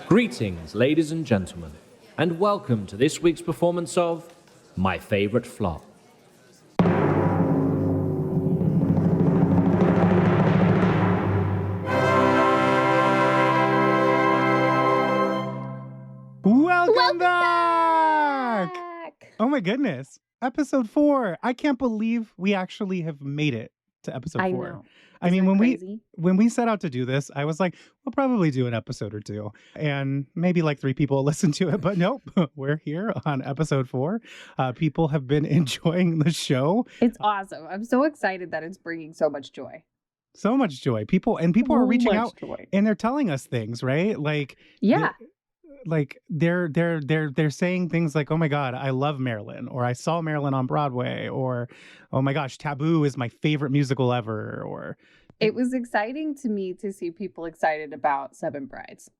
Greetings, ladies and gentlemen, and welcome to this week's performance of My Favorite Flop. Welcome back! Oh my goodness. Episode 4. I can't believe we actually have made it to episode 4. I know. I mean, Crazy? when we set out to do this, I was like, we'll probably do an episode or two and maybe like 3 people listen to it, but nope, we're here on episode 4. People have been enjoying the show. It's awesome. I'm so excited that it's bringing so much joy. So much joy. People are reaching out joy. and they're telling us things, right? Like, Yeah. They're saying things like, oh my God, I love Marilyn, or I saw Marilyn on Broadway, or oh my gosh, Taboo is my favorite musical ever, or It was exciting to me to see people excited about Seven Brides.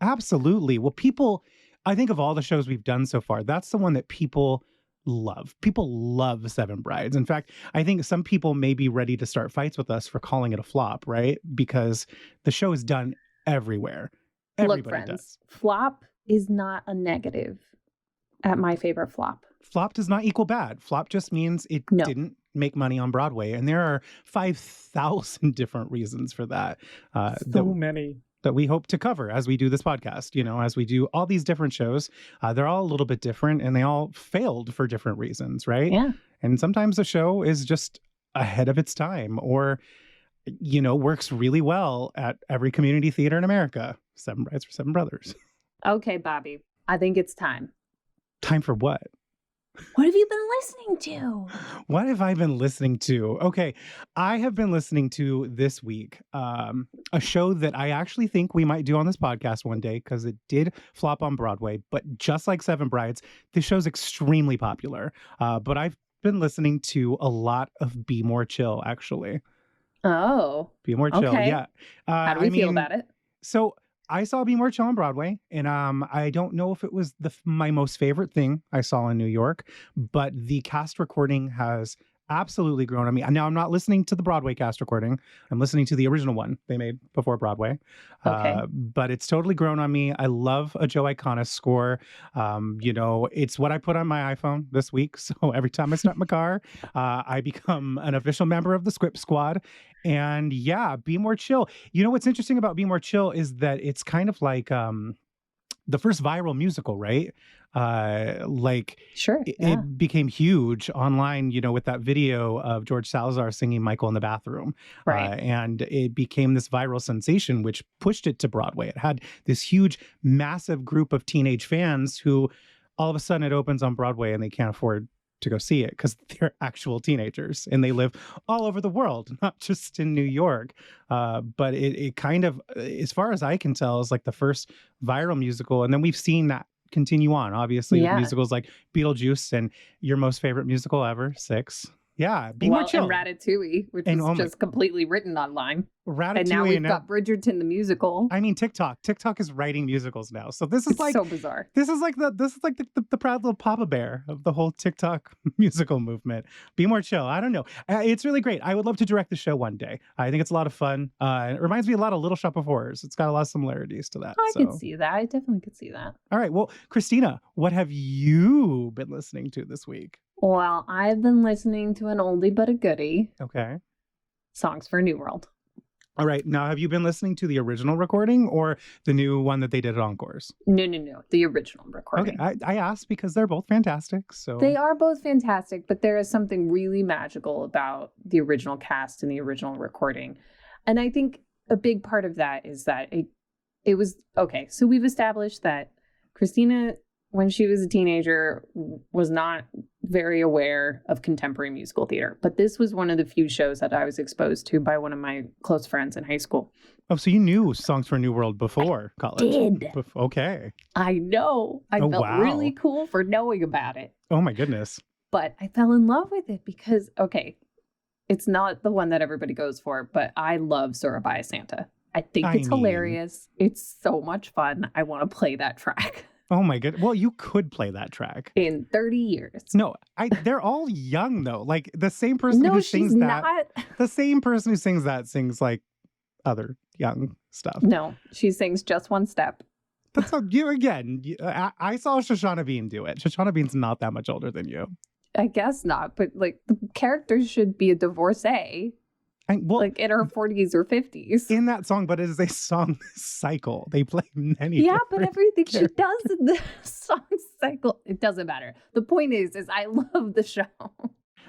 absolutely. Well, I think of all the shows we've done so far, that's the one that people love. People love Seven Brides. In fact, I think some people may be ready to start fights with us for calling it a flop, right? Because the show is done everywhere. Everybody Look, friends, does. flop is not a negative at My Favorite Flop. Flop does not equal bad. Flop just means it didn't make money on Broadway. And there are 5,000 different reasons for that. Many. That we hope to cover as we do this podcast, as we do all these different shows. They're all a little bit different and they all failed for different reasons, right? Yeah. And sometimes the show is just ahead of its time or, works really well at every community theater in America. Seven Brides for Seven Brothers. Okay, Bobby, I think it's time. Time for what? What have you been listening to? What have I been listening to? Okay, I have been listening to this week a show that I actually think we might do on this podcast one day because it did flop on Broadway. But just like Seven Brides, this show's extremely popular. But I've been listening to a lot of Be More Chill, actually. Oh. Be More Chill, okay. yeah. How do we feel about it? So I saw Be More Chill on Broadway, and I don't know if it was my most favorite thing I saw in New York, but the cast recording has absolutely grown on me. Now, I'm not listening to the Broadway cast recording. I'm listening to the original one they made before Broadway. Okay. But it's totally grown on me. I love a Joe Iconis score. It's what I put on my iPhone this week. So every time I start my car, I become an official member of the Script Squad. And yeah, Be More Chill. What's interesting about Be More Chill is that it's kind of like the first viral musical, right? Sure. It became huge online, with that video of George Salazar singing Michael in the bathroom. Right. And it became this viral sensation, which pushed it to Broadway. It had this huge, massive group of teenage fans who all of a sudden it opens on Broadway and they can't afford to go see it because they're actual teenagers and they live all over the world, not just in New York. But it kind of, as far as I can tell, is like the first viral musical. And then we've seen that continue on, obviously, with musicals like Beetlejuice and your most favorite musical ever, Six. Yeah, Be More Chill. And Ratatouille, which is just completely written online. Ratatouille. And now we've got Bridgerton the musical. I mean, TikTok is writing musicals now. So this is so bizarre. This is like the proud little Papa Bear of the whole TikTok musical movement. Be More Chill. I don't know. It's really great. I would love to direct the show one day. I think it's a lot of fun. It reminds me a lot of Little Shop of Horrors. It's got a lot of similarities to that. I could see that. I definitely could see that. All right. Well, Kristina, what have you been listening to this week? Well, I've been listening to an oldie but a goodie. Okay. Songs for a New World. All right. Now, have you been listening to the original recording or the new one that they did at Encores? No. The original recording. Okay. I asked because they're both fantastic. So they are both fantastic, but there is something really magical about the original cast and the original recording. And I think a big part of that is that it was, okay, so we've established that Kristina, when she was a teenager, was not very aware of contemporary musical theater. But this was one of the few shows that I was exposed to by one of my close friends in high school. Oh, so you knew Songs for a New World before college? Did. Okay. I know. I felt really cool for knowing about it. Oh, my goodness. But I fell in love with it because, okay, it's not the one that everybody goes for, but I love Surabaya Santa. I think it's hilarious. It's so much fun. I want to play that track. Oh my goodness. Well, you could play that track. In 30 years. No, they're all young though. Like the same person who sings that. The same person who sings that sings like other young stuff. No, she sings Just One Step. That's how you again. I saw Shoshana Bean do it. Shoshana Bean's not that much older than you. I guess not, but like the character should be a divorcee, like in her 40s or 50s. In that song, but it is a song cycle. They play many. Yeah, but everything she does in the song cycle, it doesn't matter. The point is I love the show.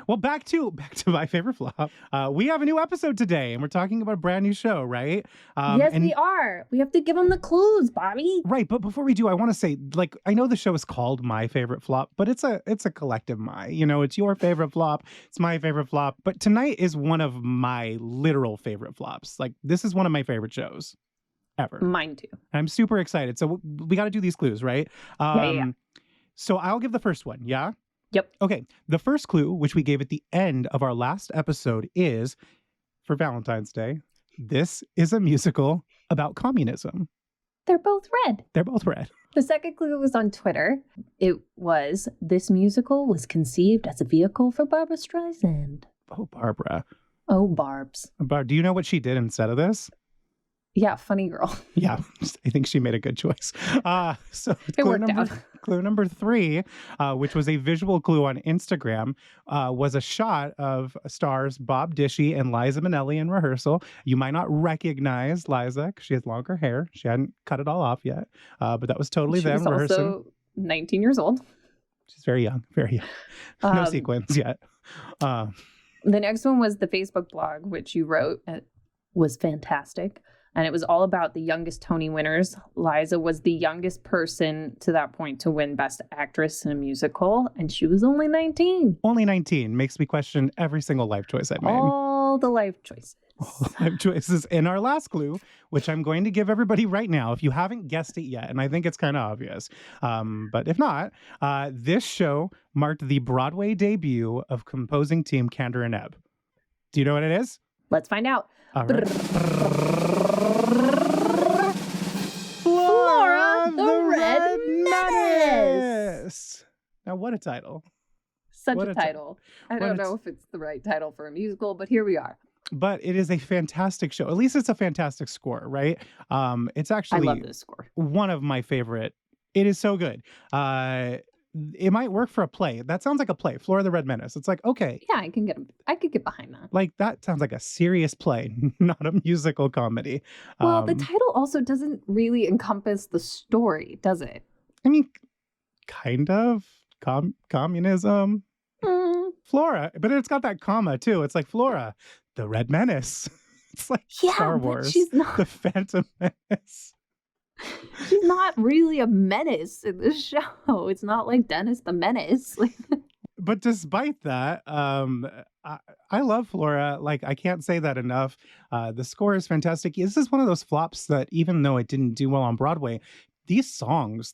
Well, back to my favorite flop. We have a new episode today, and we're talking about a brand new show, right? Yes, we are. We have to give them the clues, Bobby. Right, but before we do, I want to say, like, I know the show is called My Favorite Flop, but it's a collective my. You know, it's your favorite flop, it's my favorite flop. But tonight is one of my literal favorite flops. Like, this is one of my favorite shows ever. Mine too. I'm super excited. So we got to do these clues, right? Yeah. So I'll give the first one. Yeah. Yep. Okay. The first clue, which we gave at the end of our last episode, is for Valentine's Day. This is a musical about communism. They're both red. They're both red. The second clue was on Twitter. It was, this musical was conceived as a vehicle for Barbra Streisand. Oh, Barbara. Oh, Barbs. Do you know what she did instead of this? Yeah, funny girl. Yeah, I think she made a good choice. So It worked out. Clue number 3, which was a visual clue on Instagram, was a shot of stars Bob Dishy and Liza Minnelli in rehearsal. You might not recognize Liza because she has longer hair. She hadn't cut it all off yet, but that was totally them rehearsing. She was also 19 years old. She's very young, very young. No sequins yet. The next one was the Facebook blog, which you wrote. It was fantastic. And it was all about the youngest Tony winners. Liza was the youngest person to that point to win Best Actress in a Musical, and she was only 19. Only 19 makes me question every single life choice I made. All the life choices. All the life choices. In our last clue, which I'm going to give everybody right now, if you haven't guessed it yet, and I think it's kind of obvious, but if not, this show marked the Broadway debut of composing team Kander and Ebb. Do you know what it is? Let's find out. All right. Flora the Red Menace. Now, what a title. Such What a a title. I don't know if it's the right title for a musical, but here we are. But it is a fantastic show. At least it's a fantastic score, right? It's actually I love this score. one of my favorite. It is so good. It might work for a play. That sounds like a play. Flora the Red Menace. It's like, okay. Yeah, I could get behind that. Like, that sounds like a serious play, not a musical comedy. Well, the title also doesn't really encompass the story, does it? I mean, kind of. Communism. Flora. But it's got that comma, too. It's like Flora, the Red Menace. It's like Star Wars. She's not. The Phantom Menace. She's not really a menace in this show. It's not like Dennis the Menace. But despite that, I love Flora. Like, I can't say that enough. The score is fantastic. This is one of those flops that even though it didn't do well on Broadway, the songs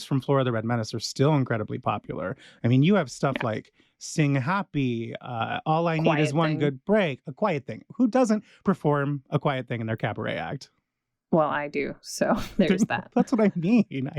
from Flora the Red Menace are still incredibly popular. I mean, you have stuff like Sing Happy, All I Need Is One Good Break, A Quiet Thing. Who doesn't perform A Quiet Thing in their cabaret act? Well, I do. So there's that. That's what I mean.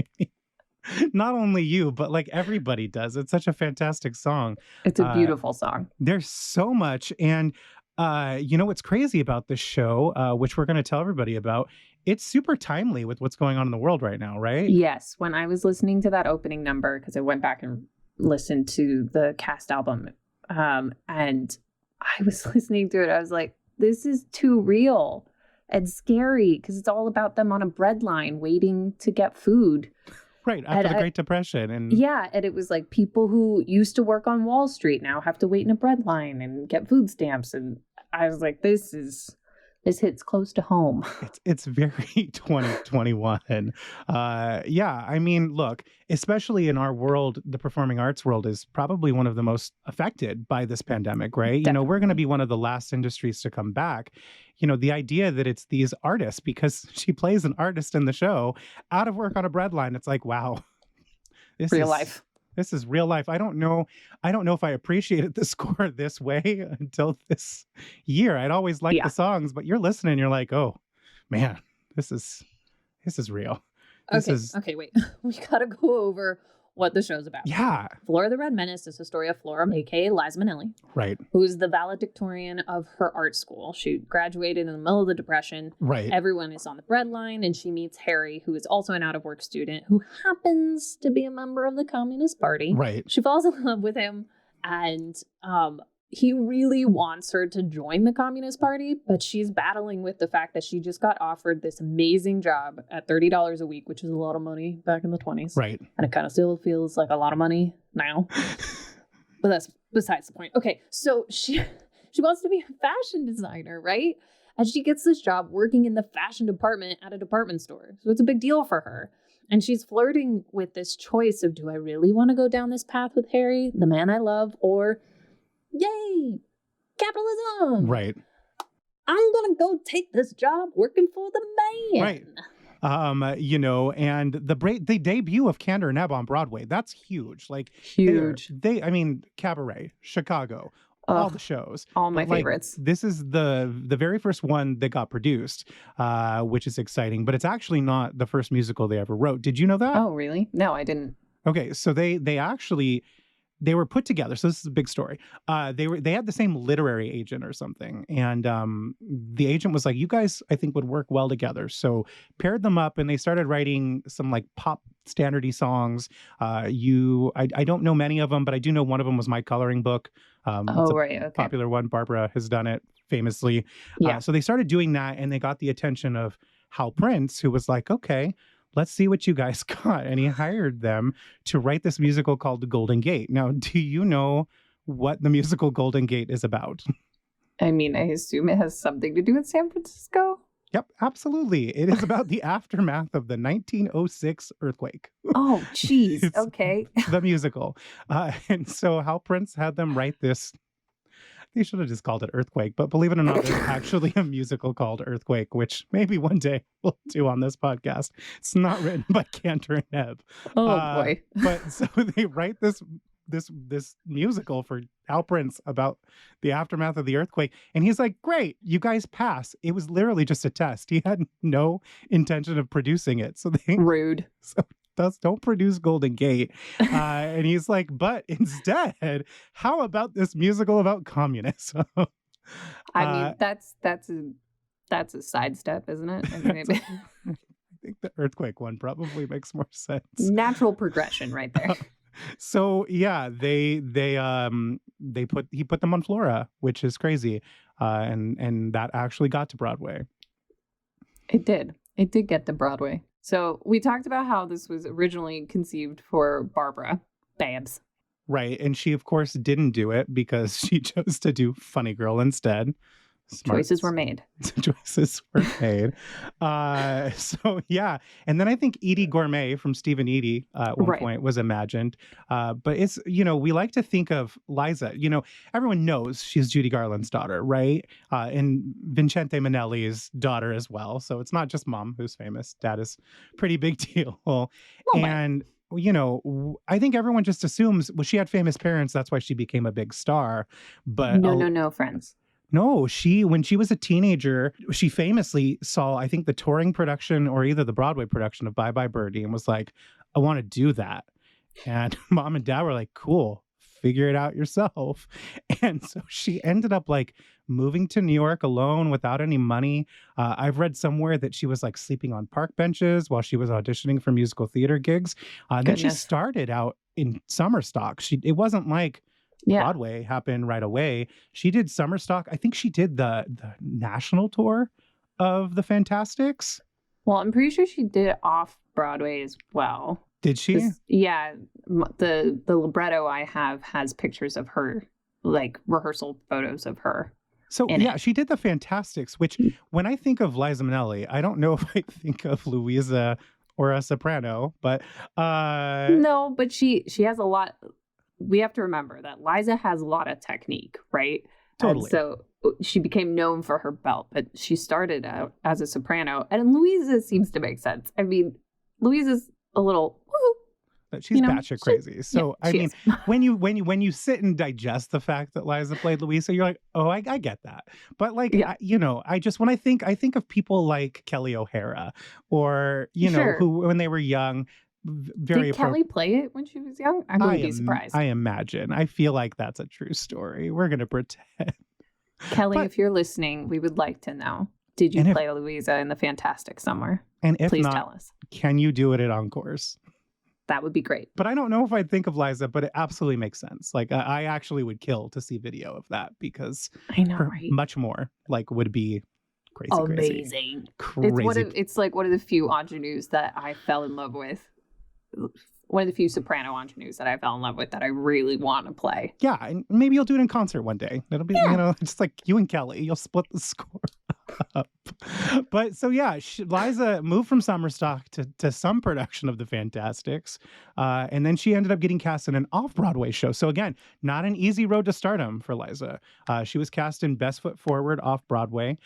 Not only you, but like everybody does. It's such a fantastic song. It's a beautiful song. There's so much. And you know what's crazy about this show, which we're going to tell everybody about, it's super timely with what's going on in the world right now, right? Yes. When I was listening to that opening number, because I went back and listened to the cast album, and I was listening to it, I was like, this is too real and scary because it's all about them on a bread line waiting to get food. Right, after the Great Depression. And it was like people who used to work on Wall Street now have to wait in a bread line and get food stamps. And I was like, this hits close to home. It's very 2021. I mean, look, especially in our world, the performing arts world is probably one of the most affected by this pandemic, right? Definitely. You know, we're going to be one of the last industries to come back. You know, the idea that it's these artists, because she plays an artist in the show, out of work on a bread line, it's like, wow. This Real life. This is real life. I don't know if I appreciated the score this way until this year. I'd always liked the songs, but you're listening, you're like, oh man, this is real. Okay, wait. We gotta go over what the show's about. Yeah. Flora the Red Menace is the story of Flora, aka Liza Minnelli, Right. who's the valedictorian of her art school. She graduated in the middle of the Depression. Right. Everyone is on the breadline, and she meets Harry, who is also an out-of-work student who happens to be a member of the Communist Party. Right. She falls in love with him, and he really wants her to join the Communist Party, but she's battling with the fact that she just got offered this amazing job at $30 a week, which is a lot of money back in the 20s. Right. And it kind of still feels like a lot of money now. But that's besides the point. Okay, so she wants to be a fashion designer, right? And she gets this job working in the fashion department at a department store. So it's a big deal for her. And she's flirting with this choice of, do I really want to go down this path with Harry, the man I love, or yay, capitalism. Right. I'm going to go take this job working for the man. Right. You know, and the debut of Kander and Ebb on Broadway, that's huge. Like Huge. I mean, Cabaret, Chicago, all the shows. All my Like, favorites. this is the very first one that got produced, which is exciting, but it's actually not the first musical they ever wrote. Did you know that? Oh, really? No, I didn't. Okay, so they actually they were put together. So this is a big story. They had the same literary agent or something, and the agent was like, "You guys, I think, would work well together." So paired them up, and they started writing some like pop standardy songs. I don't know many of them, but I do know one of them was My Coloring Book. It's a Right. Okay. popular one. Barbara has done it famously. Yeah. So they started doing that, and they got the attention of Hal Prince, who was like, "Okay, let's see what you guys got." And he hired them to write this musical called The Golden Gate. Now, do you know what the musical Golden Gate is about? I mean, I assume it has something to do with San Francisco. Yep, absolutely. It is about the aftermath of the 1906 earthquake. Oh, geez. It's- Okay. The musical. And so Hal Prince had them write this. They should have just called it Earthquake, but believe it or not, there's actually a musical called Earthquake, which maybe one day we'll do on this podcast. It's not written by Kander and Ebb. Oh, boy. But so they write this musical for Hal Prince about the aftermath of the earthquake, and he's like, "Great, you guys pass." It was literally just a test. He had no intention of producing it, so they Rude. don't produce Golden Gate. And he's like, "But instead, how about this musical about communism?" I mean, that's a sidestep, isn't it? I mean, I think the earthquake one probably makes more sense. natural progression right there. So yeah, he put them on Flora, which is crazy, and that actually got to Broadway. It did get to Broadway. So we talked about how this was originally conceived for Barbara Babs. Right, and she of course didn't do it because she chose to do Funny Girl instead. Smart. Choices were made. Choices were made. So yeah, and then I think Edie Gourmet from Steve and Edie at one Right. point was imagined. But it's, we like to think of Liza. Everyone knows she's Judy Garland's daughter, right? And Vincente Minnelli's daughter as well. So it's not just mom who's famous. Dad is pretty big deal. And I think everyone just assumes, well, she had famous parents, that's why she became a big star. But No, friends. no, when she was a teenager, she famously saw, I think, the touring production or either the Broadway production of Bye Bye Birdie and was like, "I want to do that." And mom and dad were like, "Cool, figure it out yourself." And so she ended up like moving to New York alone without any money. I've read somewhere that she was like sleeping on park benches while she was auditioning for musical theater gigs. And then she Goodness. started out in summer stock. It wasn't like Yeah. Broadway happened right away. She did summer stock. I think she did the national tour of the Fantastics. Well, I'm pretty sure she did it off Broadway as well. Did she? Yeah, the libretto I have has pictures of her, like rehearsal photos of her. So in yeah, it. she did the Fantastics, which when I think of Liza Minnelli, I don't know if I think of Louisa or a soprano, but No, but she has a lot. We have to remember that Liza has a lot of technique, right? Totally. And so she became known for her belt, but she started out as a soprano. And Louisa seems to make sense. I mean, Louisa's a little woo. but she's batshit crazy. So yeah, I she mean, is. when you sit and digest the fact that Liza played Louisa, you're like, oh, I get that. But like, Yeah. I just when I think of people like Kelly O'Hara, or Sure. who when they were young, very Did Kelly play it when she was young? I wouldn't be surprised. I imagine. I feel like that's a true story. We're going to pretend. Kelly, But- if you're listening, we would like to know. Did you And if- play Louisa in the Fantastic somewhere? And if Please not, tell us. can you do it at Encores? That would be great. But I don't know if I'd think of Liza, but it absolutely makes sense. Like I actually would kill to see video of that because I know, her right? much more like would be crazy. Amazing. Crazy. It's like one of the few ingenues that I fell in love with. One of the few soprano ingenues that I fell in love with that I really want to play. Yeah, and maybe you'll do it in concert one day. It'll be, just like you and Kelly. You'll split the score up. But so, yeah, Liza moved from summer stock to some production of The Fantastics. And then she ended up getting cast in an off-Broadway show. So again, not an easy road to stardom for Liza. She was cast in Best Foot Forward off-Broadway.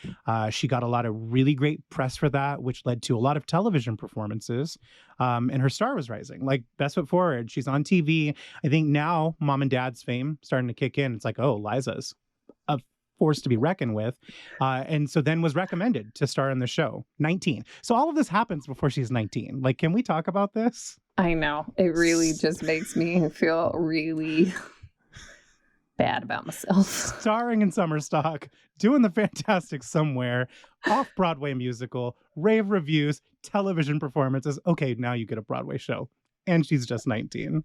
She got a lot of really great press for that, which led to a lot of television performances. And her star was rising. Like Best Foot Forward, she's on TV. I think now Mom and Dad's fame starting to kick in. It's like, oh, Liza's a force to be reckoned with. And so then was recommended to star in the show. 19. So all of this happens before she's 19. Like, can we talk about this? I know. It really just makes me feel really bad about myself. Starring in summer stock, doing The Fantastics somewhere, off-Broadway musical, rave reviews, television performances. Okay, now you get a Broadway show. And she's just 19.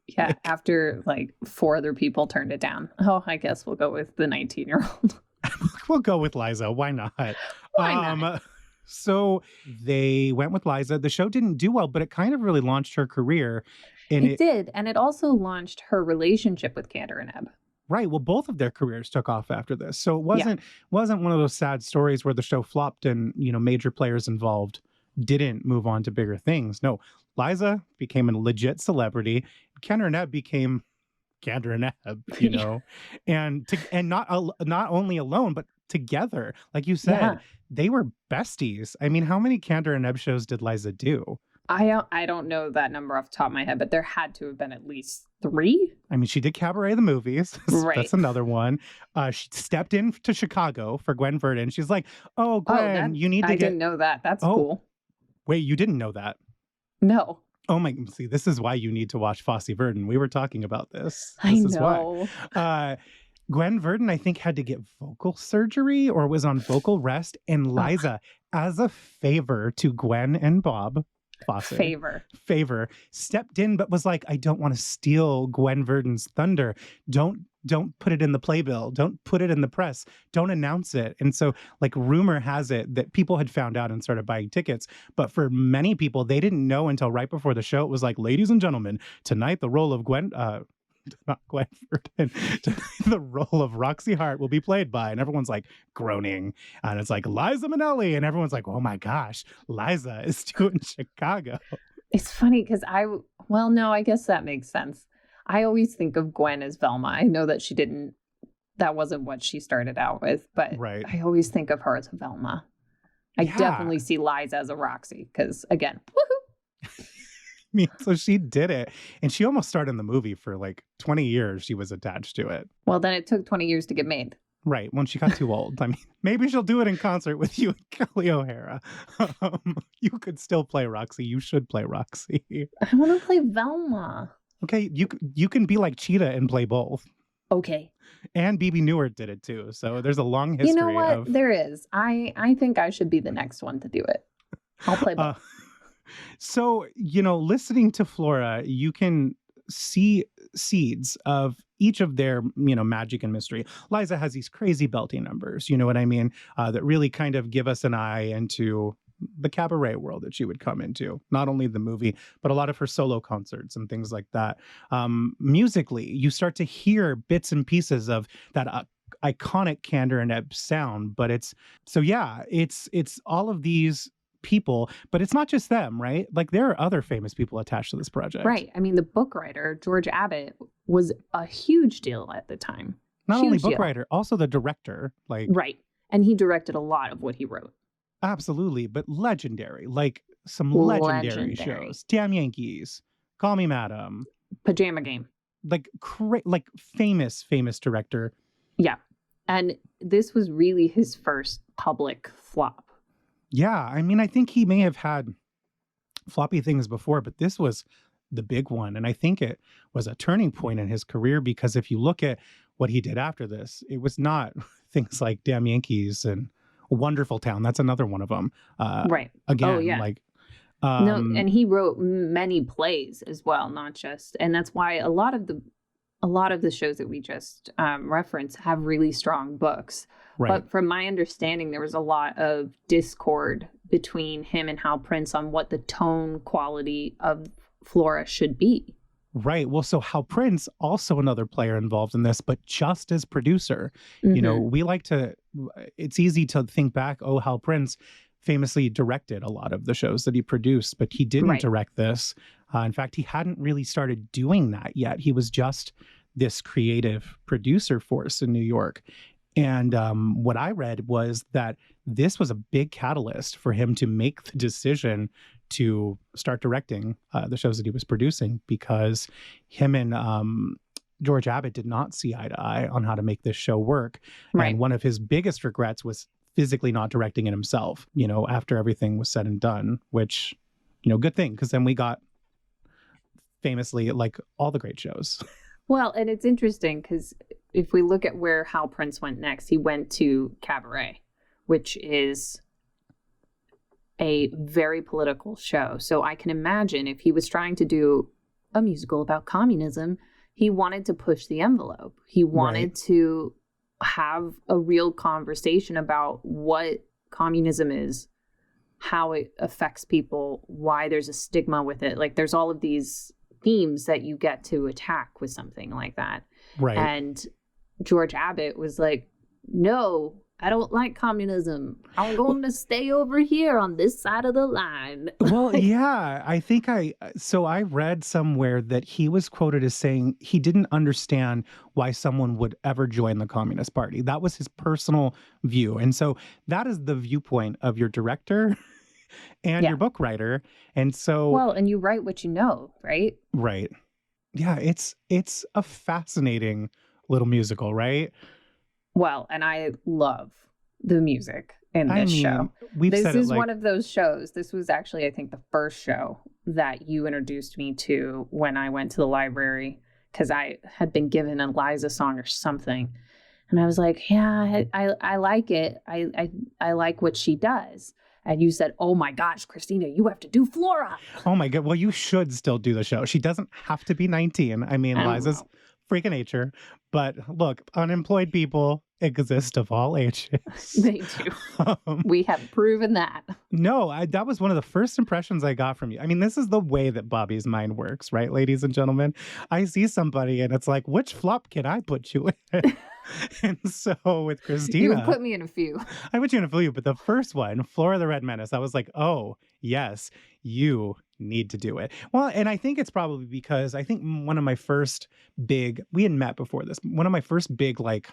Yeah, after like 4 other people turned it down. Oh, I guess we'll go with the 19-year-old. We'll go with Liza. Why not? Why not? So they went with Liza. The show didn't do well, but it kind of really launched her career. And It did. And it also launched her relationship with Kander and Ebb. Right. Well, both of their careers took off after this. So it wasn't one of those sad stories where the show flopped and, major players involved didn't move on to bigger things. No, Liza became a legit celebrity. Kander and Ebb became Kander and Ebb, and not only alone, but together. Like you said, they were besties. I mean, how many Kander and Ebb shows did Liza do? I don't know that number off the top of my head, but there had to have been at least 3. I mean, she did Cabaret the movies. Right. That's another one. She stepped in to Chicago for Gwen Verdon. She's like, "Oh, Gwen, you need to I didn't know that. That's cool. Wait, you didn't know that? No. Oh my! See, this is why you need to watch Fosse Verdon. We were talking about this. I This is know. why. Gwen Verdon, I think, had to get vocal surgery or was on vocal rest, and Liza, as a favor to Gwen and Bob Fosse, favor, stepped in, but was like, "I don't want to steal Gwen Verdon's thunder. Don't put it in the playbill. Don't put it in the press. Don't announce it." And so, like, rumor has it that people had found out and started buying tickets. But for many people, they didn't know until right before the show. It was like, "Ladies and gentlemen, tonight the role of not Gwen Verdon, tonight the role of Roxy Hart will be played by," and everyone's like groaning. And it's like Liza Minnelli. And everyone's like, "Oh my gosh, Liza is doing Chicago." It's funny because I guess that makes sense. I always think of Gwen as Velma. I know that that wasn't what she started out with, but Right. I always think of her as a Velma. I definitely see Liza as a Roxy because, again, woohoo. I mean, so she did it. And she almost starred in the movie for like 20 years. She was attached to it. Well, then it took 20 years to get made. Right. When she got too old. I mean, maybe she'll do it in concert with you and Kelly O'Hara. You could still play Roxy. You should play Roxy. I want to play Velma. Okay, you can be like Cheetah and play both. Okay. And BB Newart did it too. So there's a long history. You know what? There is. I think I should be the next one to do it. I'll play both. So, listening to Flora, you can see seeds of each of their, magic and mystery. Liza has these crazy belting numbers, you know what I mean? That really kind of give us an eye into the cabaret world that she would come into, not only the movie, but a lot of her solo concerts and things like that. Musically, you start to hear bits and pieces of that iconic Kander and Ebb sound, but it's all of these people, but it's not just them, right? Like there are other famous people attached to this project. Right. I mean, the book writer, George Abbott, was a huge deal at the time. Not only book writer, also the director. Right. And he directed a lot of what he wrote. Absolutely. But legendary, like some legendary shows. Damn Yankees, Call Me Madam, Pajama Game. Like famous director. Yeah. And this was really his first public flop. Yeah. I mean, I think he may have had floppy things before, but this was the big one. And I think it was a turning point in his career, because if you look at what he did after this, it was not things like Damn Yankees and Wonderful Town. That's another one of them. Right. Again, Oh, yeah. like, No, and he wrote many plays as well, not just, and that's why a lot of the shows that we just reference have really strong books. right. But from my understanding, there was a lot of discord between him and Hal Prince on what the tone quality of Flora should be. Right. Well, so Hal Prince, also another player involved in this, but just as producer. You know, we like to, it's easy to think back, oh, Hal Prince famously directed a lot of the shows that he produced, but he didn't Right. direct this. In fact, he hadn't really started doing that yet. He was just this creative producer force in New York. And what I read was that this was a big catalyst for him to make the decision to start directing the shows that he was producing, because him and George Abbott did not see eye to eye on how to make this show work. Right. And one of his biggest regrets was physically not directing it himself, you know, after everything was said and done, which, you know, good thing, because then we got famously like all the great shows. Well, and it's interesting because if we look at where Hal Prince went next, he went to Cabaret, which is a very political show. So I can imagine if he was trying to do a musical about communism, he wanted to push the envelope. He wanted to have a real conversation about what communism is, how it affects people, why there's a stigma with it. Like there's all of these themes that you get to attack with something like that. Right. And George Abbott was like, no, I don't like communism. I'm going to stay over here on this side of the line. Well, yeah, I think I read somewhere that he was quoted as saying he didn't understand why someone would ever join the Communist Party. That was his personal view. And so that is the viewpoint of your director and your book writer. And so, well, and you write what you know, right? right. Yeah, it's a fascinating little musical, right? Well, and I love the music in this show. This is one of those shows. This was actually, I think, the first show that you introduced me to when I went to the library, because I had been given a Liza song or something. And I was like, yeah, I like it. I like what she does. And you said, oh my gosh, Kristina, you have to do Flora. Oh my God. Well, you should still do the show. She doesn't have to be 19. I mean, Liza's freaking nature. But look, unemployed people exist of all ages. They do. We have proven that. No, that was one of the first impressions I got from you. I mean, this is the way that Bobby's mind works, right, ladies and gentlemen? I see somebody and it's like, which flop can I put you in? And so with Kristina, You put me in a few. I put you in a few, but the first one, Flora the Red Menace, I was like, oh, yes, you need to do it. Well, and I think it's probably because I think one of my first big, we had met before this, one of my first big, like,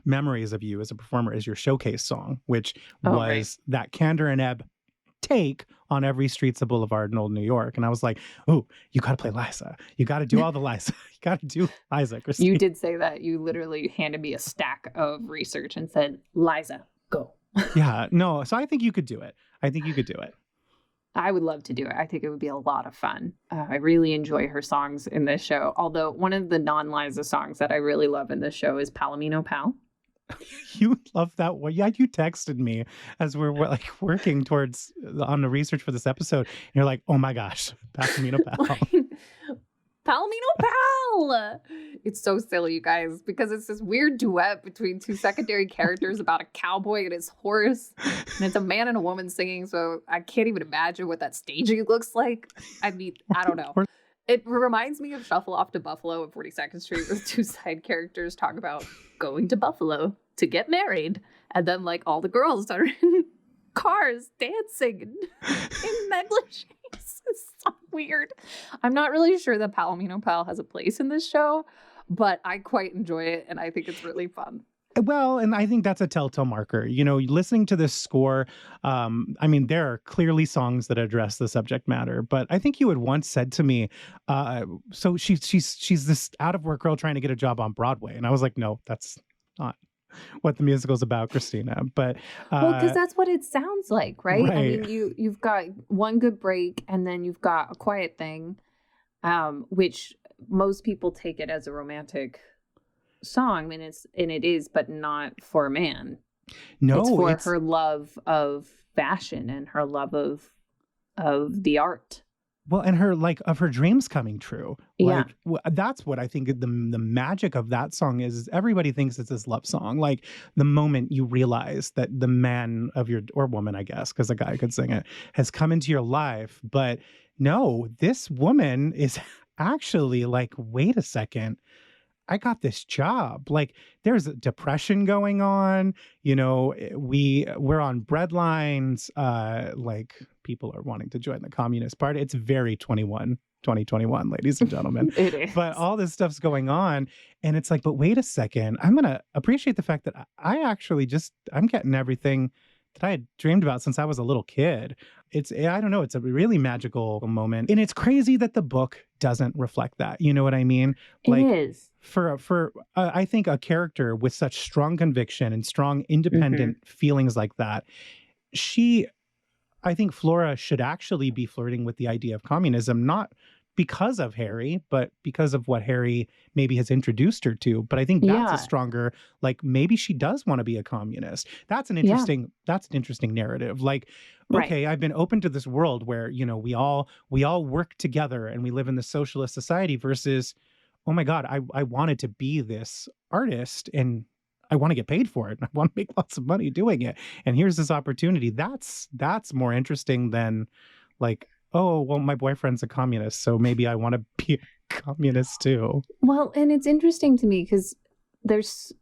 memories of you as a performer is your showcase song, which was that Kander and Ebb take on Every Street's a Boulevard in Old New York. And I was like, oh, you got to play Liza. You got to do all the Liza. You got to do Liza, Kristina. You did say that. You literally handed me a stack of research and said, Liza, go. Yeah, no. So I think you could do it. I think you could do it. I would love to do it. I think it would be a lot of fun. I really enjoy her songs in this show. Although one of the non-Liza songs that I really love in this show is Palomino Pal. You love that one. Yeah, you texted me as we're like working towards on the research for this episode. And you're like, oh my gosh, Palomino Pal. Palomino Pal! It's so silly, you guys, because it's this weird duet between two secondary characters about a cowboy and his horse. And it's a man and a woman singing, so I can't even imagine what that staging looks like. I mean, I don't know. It reminds me of Shuffle Off to Buffalo at 42nd Street, where two side characters talk about going to Buffalo to get married. And then, like, all the girls are in cars dancing in negligees. It's so weird. I'm not really sure that Palomino Pal has a place in this show, but I quite enjoy it, and I think it's really fun. Well, and I think that's a telltale marker. You know, listening to this score, I mean, there are clearly songs that address the subject matter, but I think you had once said to me, so she's this out of work girl trying to get a job on Broadway. And I was like, no, that's not what the musical's about, Kristina. But well, because that's what it sounds like, right? I Right. mean, you've got one good break, and then you've got a quiet thing, which most people take it as a romantic song, and it is, but not for a man. no, It's for her love of fashion and her love of the art. well, and her like of her dreams coming true. Yeah. Like that's what I think the magic of that song is everybody thinks it's this love song. Like the moment you realize that the man of your, or woman, I guess, because a guy could sing it, has come into your life. But no, this woman is actually like, wait a second. I got this job. Like there's a depression going on. You know, we're on bread lines. Like people are wanting to join the Communist Party. It's very 2021, ladies and gentlemen. It is. But all this stuff's going on. And it's like, but wait a second. I'm going to appreciate the fact that I actually I'm getting everything that I had dreamed about since I was a little kid. I don't know, it's a really magical moment. And it's crazy that the book doesn't reflect that. You know what I mean? Like, it is. For I think a character with such strong conviction and strong independent feelings like that, I think Flora should actually be flirting with the idea of communism, not because of Harry, but because of what Harry maybe has introduced her to. But I think that's a stronger, like maybe she does want to be a communist. That's an interesting narrative. Like, okay, I've been open to this world where, you know, we all work together and we live in the socialist society versus, oh my God, I wanted to be this artist and I want to get paid for it. I want to make lots of money doing it. And here's this opportunity. That's more interesting than like, oh, well, my boyfriend's a communist, so maybe I want to be a communist too. Well, and it's interesting to me because there's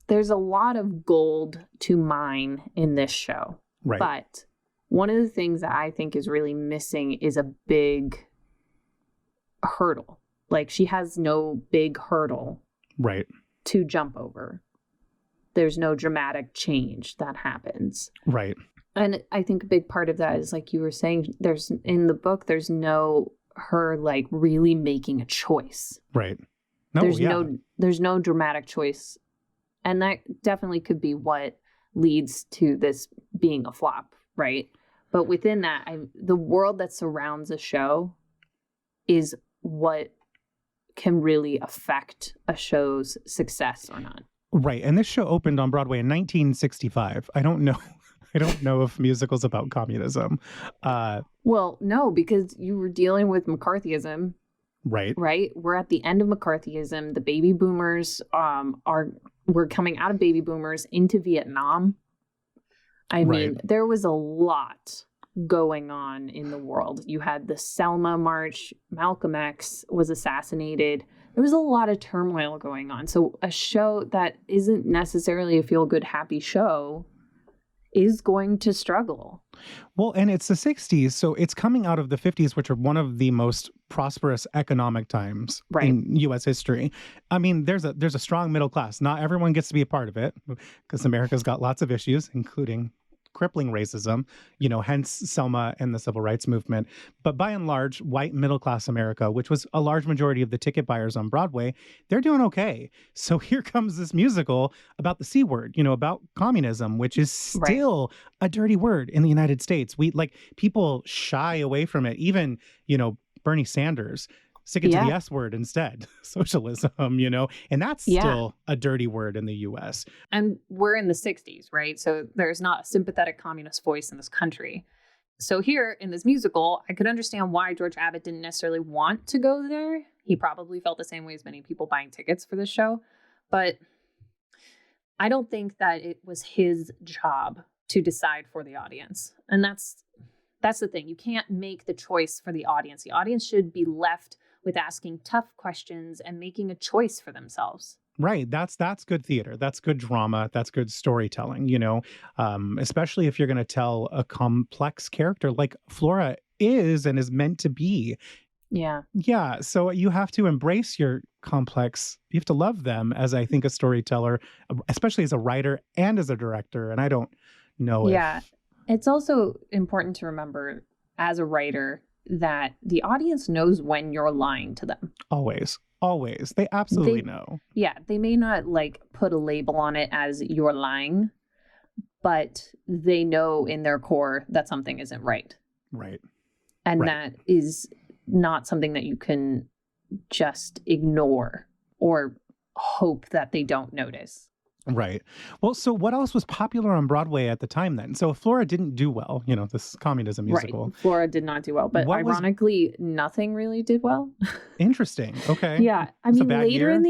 a lot of gold to mine in this show. Right. But one of the things that I think is really missing is a big hurdle. Like she has no big hurdle to jump over. There's no dramatic change that happens. Right. And I think a big part of that is, like you were saying, in the book, there's no her like really making a choice. Right. There's no dramatic choice. And that definitely could be what leads to this being a flop, right? But within that, the world that surrounds a show is what can really affect a show's success or not. Right. And this show opened on Broadway in 1965. I don't know if musicals about communism. Well, no, because you were dealing with McCarthyism. Right. Right. We're at the end of McCarthyism. The baby boomers we're coming out of baby boomers into Vietnam. I mean, there was a lot going on in the world. You had the Selma March. Malcolm X was assassinated. There was a lot of turmoil going on. So a show that isn't necessarily a feel-good, happy show is going to struggle. Well, and it's the 60s, so it's coming out of the 50s, which are one of the most prosperous economic times in U.S. history. I mean, there's a strong middle class. Not everyone gets to be a part of it because America's got lots of issues, including crippling racism, you know, hence Selma and the civil rights movement. But by and large, white middle class America, which was a large majority of the ticket buyers on Broadway, they're doing okay. So here comes this musical about the C word, you know, about communism, which is still a dirty word in the United States. People shy away from it. Even, you know, Bernie Sanders, stick it to the S word instead, socialism, you know, and that's still a dirty word in the US. And we're in the 60s, right? So there's not a sympathetic communist voice in this country. So here in this musical, I could understand why George Abbott didn't necessarily want to go there. He probably felt the same way as many people buying tickets for this show. But I don't think that it was his job to decide for the audience. And that's the thing. You can't make the choice for the audience. The audience should be left with asking tough questions and making a choice for themselves. Right. That's good theater. That's good drama. That's good storytelling, you know, especially if you're going to tell a complex character like Flora is and is meant to be. Yeah. Yeah. So you have to embrace your complex. You have to love them as, I think, a storyteller, especially as a writer and as a director. And I don't know. It's also important to remember as a writer that the audience knows when you're lying to them. Always. Always. They absolutely know. Yeah, they may not like put a label on it as you're lying, but they know in their core that something isn't right. Right. And Right. that is not something that you can just ignore or hope that they don't notice. Right. Well, so what else was popular on Broadway at the time then? So if Flora didn't do well, this communism musical. Right. Flora did not do well, but What was- ironically, nothing really did well. Interesting. Okay. Yeah. I It's a mean, bad later year? in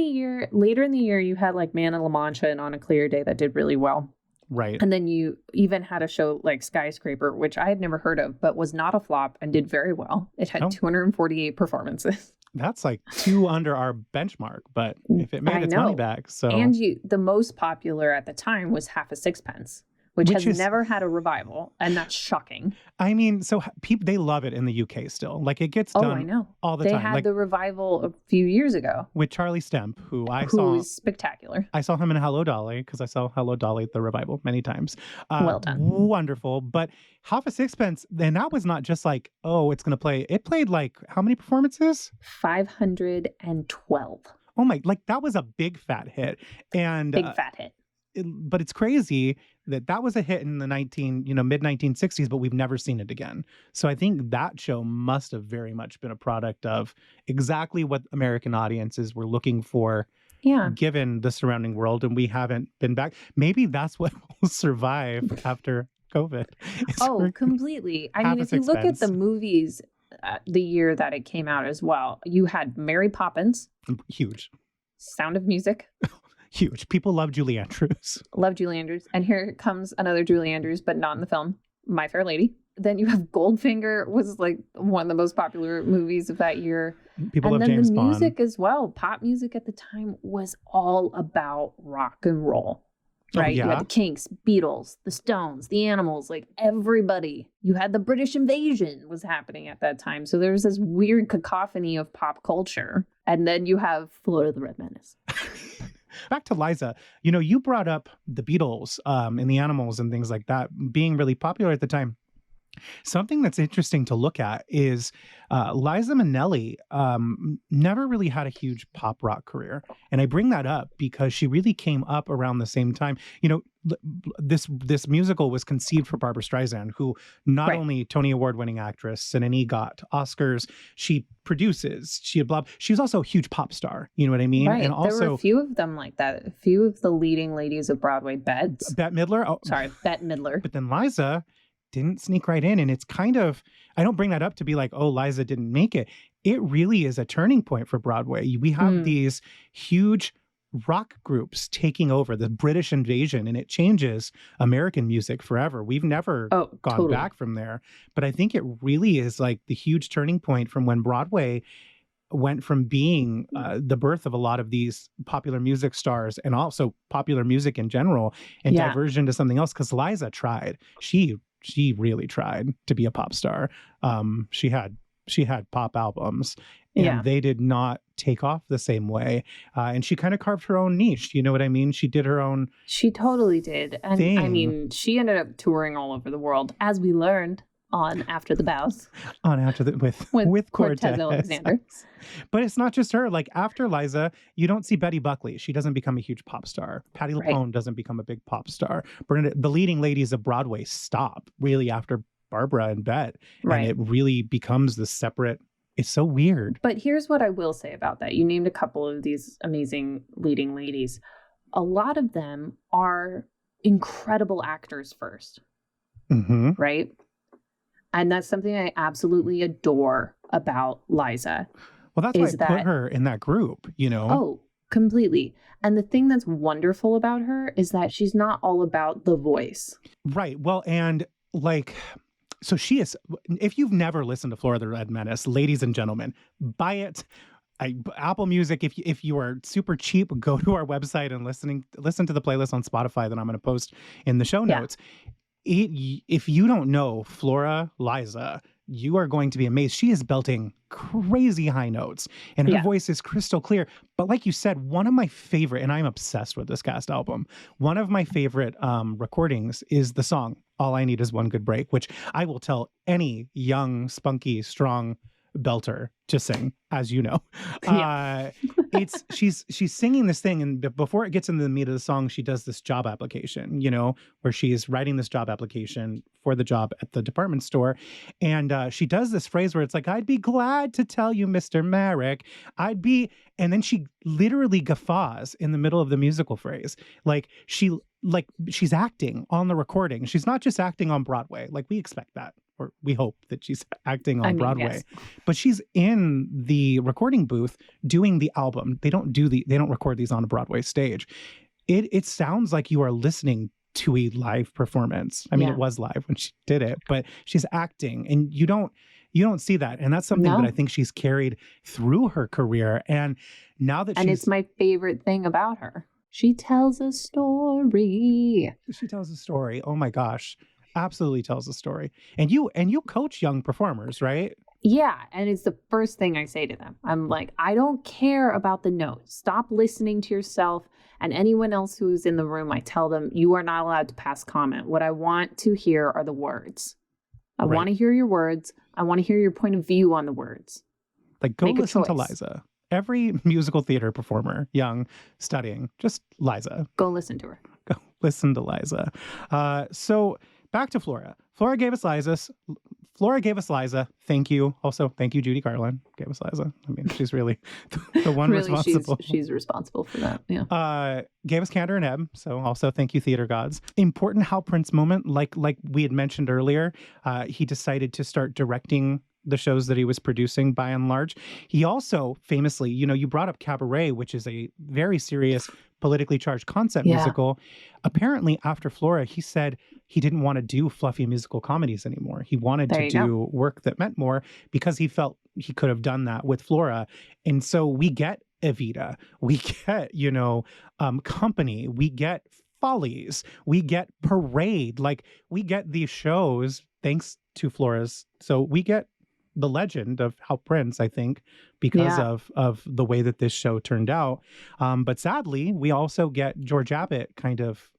the year, you had like Man in La Mancha and On a Clear Day that did really well. Right. And then you even had a show like Skyscraper, which I had never heard of, but was not a flop and did very well. It had 248 performances. That's like 2 under our benchmark, but if it made I its money know. back, so And the most popular at the time was Half a Sixpence, which has is- never had a revival, and that's shocking. I mean, so people they love it in the UK still. Like it gets Oh, done I know. all the They time. had Like the revival a few years ago, with Charlie Stemp, who who is spectacular. I saw him in Hello Dolly because I saw Hello Dolly the revival many times. Well done. Wonderful. But Half a Sixpence, then that was not just like, oh, it's going to play. It played like how many performances? 512. Oh my, like that was a big fat hit. And Big fat hit. but it's crazy that was a hit in the mid 1960s, but we've never seen it again. So I think that show must have very much been a product of exactly what American audiences were looking for, Yeah. given the surrounding world, and we haven't been back. Maybe that's what will survive after COVID. Oh, completely. I Half mean, a if you look at the Sixpence. movies, the year that it came out as well, you had Mary Poppins, Huge. Sound of Music. Huge. People love Julie Andrews. Love Julie Andrews. And here comes another Julie Andrews, but not in the film, My Fair Lady. Then you have Goldfinger, was like one of the most popular movies of that year. People And love then James the Bond. music as well. Pop music at the time was all about rock and roll. Oh, Right? You yeah? had the Kinks, Beatles, the Stones, the Animals, like everybody. You had the British invasion was happening at that time. So there was this weird cacophony of pop culture. And then you have Flora the Red Menace. Back to Liza, you brought up the Beatles and the Animals and things like that being really popular at the time. Something that's interesting to look at is Liza Minnelli never really had a huge pop rock career. And I bring that up because she really came up around the same time. This musical was conceived for Barbra Streisand, who not Right. only Tony Award winning actress and an EGOT, Oscars, she produces, she was also a huge pop star. You know what I mean? Right. And There were also a few of them like that. A few of the leading ladies of Broadway, Bette Midler. Midler. But then Liza didn't sneak right in. And it's kind of, I don't bring that up to be like, oh, Liza didn't make it. It really is a turning point for Broadway. We have these huge rock groups taking over the British invasion, and it changes American music forever. We've never gone totally. back from there. But I think it really is like the huge turning point from when Broadway went from being the birth of a lot of these popular music stars and also popular music in general and Yeah. diversion to something else. Because Liza tried. She really tried to be a pop star. She had pop albums, and they did not take off the same way. And she kind of carved her own niche. You know what I mean? She did her own. She totally did. And I thing. mean, she ended up touring all over the world, as we learned on After the Bows On after the with Cortez Alexander. But it's not just her. Like after Liza, you don't see Betty Buckley. She doesn't become a huge pop star. Patti Right. LuPone doesn't become a big pop star. The leading ladies of Broadway stop really after Barbara and Bette. Right. And it really becomes this separate. It's so weird. But here's what I will say about that. You named a couple of these amazing leading ladies. A lot of them are incredible actors first, Mm-hmm. right? And that's something I absolutely adore about Liza. Well, that's why I Is put that- her in that group, Oh, completely. And the thing that's wonderful about her is that she's not all about the voice. Right. Well, and like, so she is, if you've never listened to Flora the Red Menace, ladies and gentlemen, buy it. Apple Music, if you are super cheap, go to our website and listen to the playlist on Spotify that I'm going to post in the show Yeah. notes. If you don't know Flora Liza, you are going to be amazed. She is belting crazy high notes and her Yeah. voice is crystal clear. But like you said, one of my favorite, and I'm obsessed with this cast album, one of my favorite recordings is the song All I Need Is One Good Break, which I will tell any young, spunky, strong belter to sing, as you know. Yeah. She's singing this thing, and before it gets into the meat of the song, she does this job application, where she is writing this job application for the job at the department store. And she does this phrase where it's like, I'd be glad to tell you, Mr. Merrick, and then she literally guffaws in the middle of the musical phrase. She's acting on the recording. She's not just acting on Broadway. Like, we expect that, or we hope that she's acting on Broadway, yes. But she's in the recording booth doing the album. They don't record these on a Broadway stage. It sounds like you are listening to a live performance. I mean, It was live when she did it, but she's acting, and you don't see that. And that's something that I think she's carried through her career. And now that it's my favorite thing about her. She tells a story. She tells a story. Oh my gosh. Absolutely tells a story. And you coach young performers, right? Yeah. And it's the first thing I say to them. I'm like, I don't care about the notes. Stop listening to yourself and anyone else who's in the room. I tell them, you are not allowed to pass comment. What I want to hear are the words. I want to hear your words. I want to hear your point of view on the words. Like, go listen to Liza. Every musical theater performer, young, studying, just Liza. Go listen to her. Go listen to Liza. So back to Flora. Flora gave us Liza. Thank you. Also, thank you, Judy Garland. Gave us Liza. I mean, she's really the one really, responsible. She's responsible for that. Yeah. Gave us Kander and Ebb. So also thank you, theater gods. Important Hal Prince moment. Like we had mentioned earlier, he decided to start directing the shows that he was producing by and large. He also famously, you brought up Cabaret, which is a very serious politically charged concept musical. Apparently after Flora, he said he didn't want to do fluffy musical comedies anymore. He wanted to do work that meant more, because he felt he could have done that with Flora. And so we get Evita, we get, Company, we get Follies, we get Parade. Like, we get these shows thanks to Flora's. So we get the legend of Hal Prince, I think, because of the way that this show turned out. But sadly, we also get George Abbott kind of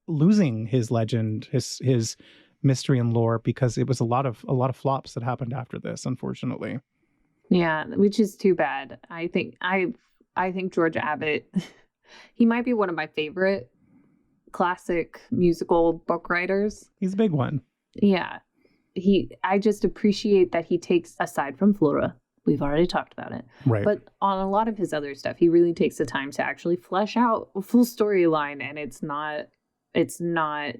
losing his legend, his mystery and lore, because it was a lot of flops that happened after this, unfortunately. Yeah, which is too bad. I think George Abbott, he might be one of my favorite classic musical book writers. He's a big one. Yeah. I just appreciate that he takes, aside from Flora, we've already talked about it, right? But on a lot of his other stuff, he really takes the time to actually flesh out a full storyline, and it's not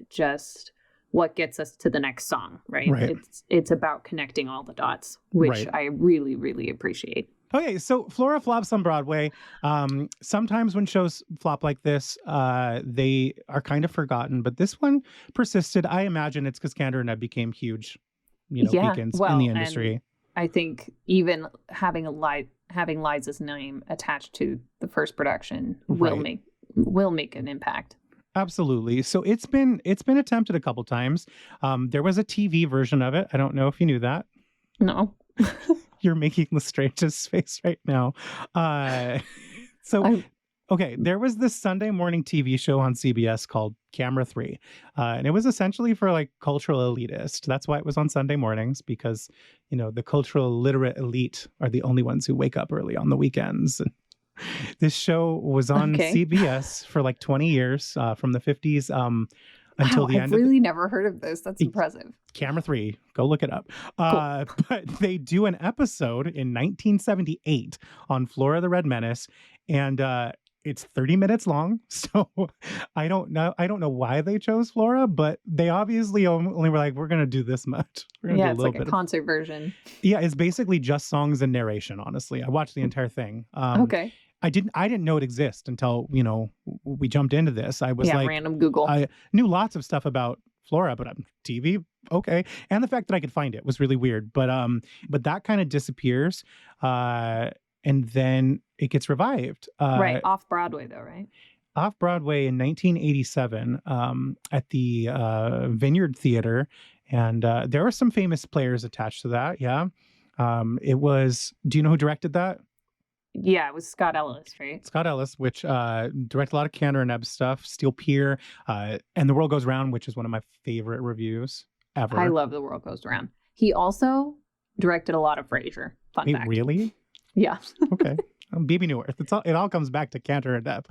just what gets us to the next song, right? It's about connecting all the dots, which I really, really appreciate. Okay, so Flora flops on Broadway. Sometimes when shows flop like this, they are kind of forgotten, but this one persisted. I imagine it's because Kander and Ebb became huge, beacons in the industry. I think even having Liza's name attached to the first production will make an impact. Absolutely. So it's been attempted a couple times. There was a TV version of it. I don't know if you knew that. No. You're making the strangest face right now. Okay, there was this Sunday morning TV show on CBS called Camera 3. And it was essentially for like cultural elitist. That's why it was on Sunday mornings, because, the cultural literate elite are the only ones who wake up early on the weekends. And this show was on CBS for like 20 years, from the 50s until the end. I've really never heard of this. That's impressive. Camera 3, go look it up. Cool. But they do an episode in 1978 on Flora the Red Menace, and it's 30 minutes long. So I don't know why they chose Flora, but they obviously only were like, we're going to do this much. We're gonna do it's like a concert version. Yeah, it's basically just songs and narration, honestly. I watched the entire thing. Okay. I didn't know it existed until, we jumped into this. I was like, random Google. I knew lots of stuff about Flora, but TV, okay. And the fact that I could find it was really weird. But that kind of disappears. And then it gets revived. Right, off Broadway though, right? Off Broadway in 1987 at the Vineyard Theater. And there were some famous players attached to that, yeah. It was, do you know who directed that? Yeah, it was Scott Ellis, right? Scott Ellis, which directed a lot of Kander and Ebb stuff, Steel Pier, and The World Goes Round, which is one of my favorite reviews ever. I love The World Goes Round. He also directed a lot of Frasier. Fun Wait, fact. really? Yeah. Okay. BB Newirth. It all comes back to Kander and Depp.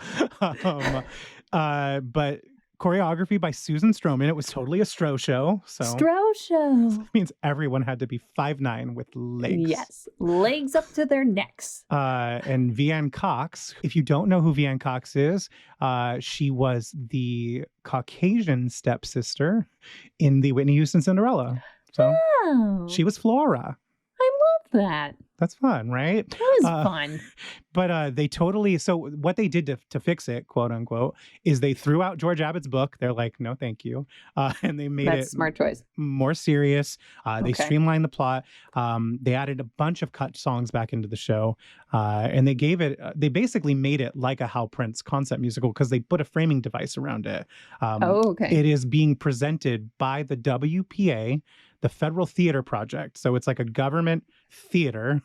But choreography by Susan Stroman. It was totally a Stro show. So Stro show. that means everyone had to be 5'9" with legs. Yes. Legs up to their necks. And Vianne Cox. If you don't know who Vianne Cox is, she was the Caucasian stepsister in the Whitney Houston Cinderella. So she was Flora. I love that. That's fun, right? That was fun. But they totally, so what they did to fix it, quote unquote, is they threw out George Abbott's book. They're like, no, thank you. And they made That's smart choice. more serious. They Okay. streamlined the plot. They added a bunch of cut songs back into the show. And they basically made it like a Hal Prince concept musical because they put a framing device around it. Okay. It is being presented by the WPA, the Federal Theater Project. So it's like a government theater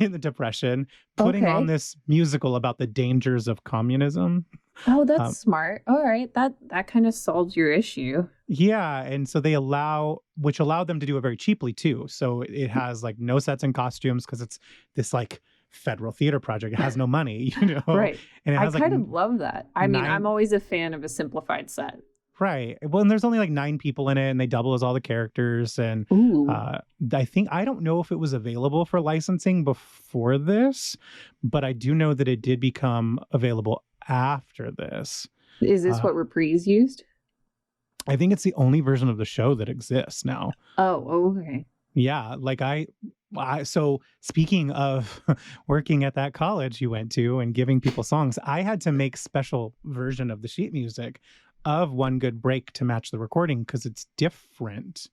in the Depression, putting on this musical about the dangers of communism. Oh, that's smart. All right. That kind of solves your issue. Yeah. And so they which allowed them to do it very cheaply too. So it has like no sets and costumes because it's this like Federal Theater Project. It has no money, Right. And it has I kind of love that. I mean, I'm always a fan of a simplified set. Right. Well, and there's only like 9 people in it, and they double as all the characters. And I don't know if it was available for licensing before this, but I do know that it did become available after this. Is this what Reprise used? I think it's the only version of the show that exists now. Oh, okay. Yeah. Like so speaking of working at that college you went to and giving people songs, I had to make special version of the sheet music of One Good Break to match the recording because it's different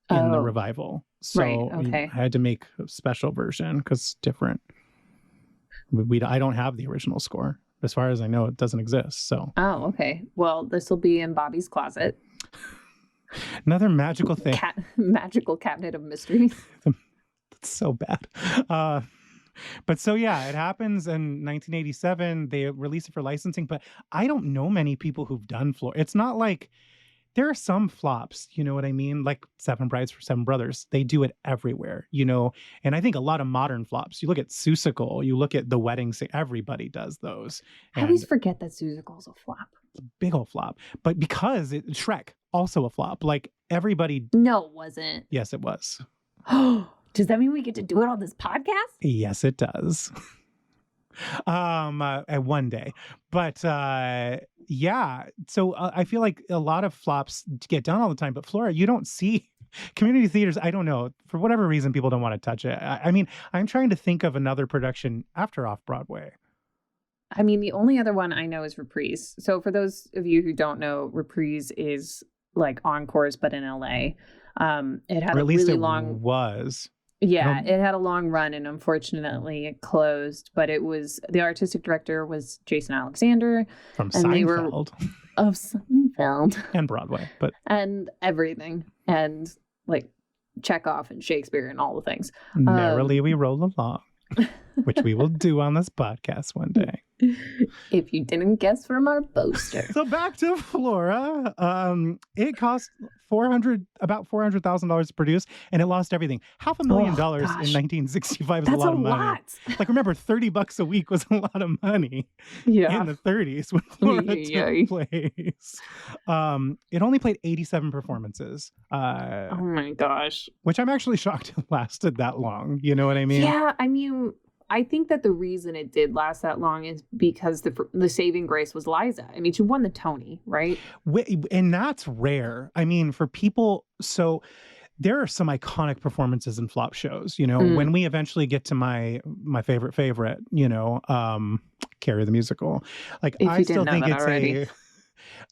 in the revival. So I had to make a special version because it's different. I don't have the original score. As far as I know, it doesn't exist. So. Oh, okay. Well, this will be in Bobby's closet. Another magical thing. Magical cabinet of mysteries. That's so bad. But so, yeah, it happens in 1987. They release it for licensing, but I don't know many people who've done Flora. It's not like there are some flops, you know what I mean? Like Seven Brides for Seven Brothers. They do it everywhere, and I think a lot of modern flops. You look at Seussical, you look at The Wedding Singer, everybody does those. I always forget that Seussical's a flop. It's a big old flop. But because Shrek, also a flop. Like everybody. No, it wasn't. Yes, it was. Does that mean we get to do it on this podcast? Yes, it does. One day. But yeah. So I feel like a lot of flops get done all the time. But Flora, you don't see community theaters. I don't know. For whatever reason, people don't want to touch it. I mean, I'm trying to think of another production after Off-Broadway. I mean, the only other one I know is Reprise. So for those of you who don't know, Reprise is like Encores, but in LA. It had or at least really it long was. Yeah, it had a long run and unfortunately it closed, but the artistic director was Jason Alexander. From Seinfeld. Of Seinfeld. And Broadway. And everything. And like Chekhov and Shakespeare and all the things. Merrily we roll along, which we will do on this podcast one day. If you didn't guess from our poster. So back to Flora. It cost about $400,000 to produce, and it lost everything. $500,000 in 1965 is a lot of money. That's a lot. Like, remember, $30 a week was a lot of money in the 30s when Flora took place. It only played 87 performances. Oh my gosh. Which I'm actually shocked it lasted that long. You know what I mean? Yeah, I mean, I think that the reason it did last that long is because the saving grace was Liza. I mean, she won the Tony, right? And that's rare. I mean, for people, so there are some iconic performances in flop shows, when we eventually get to my favorite, Carrie the Musical. Like, I still think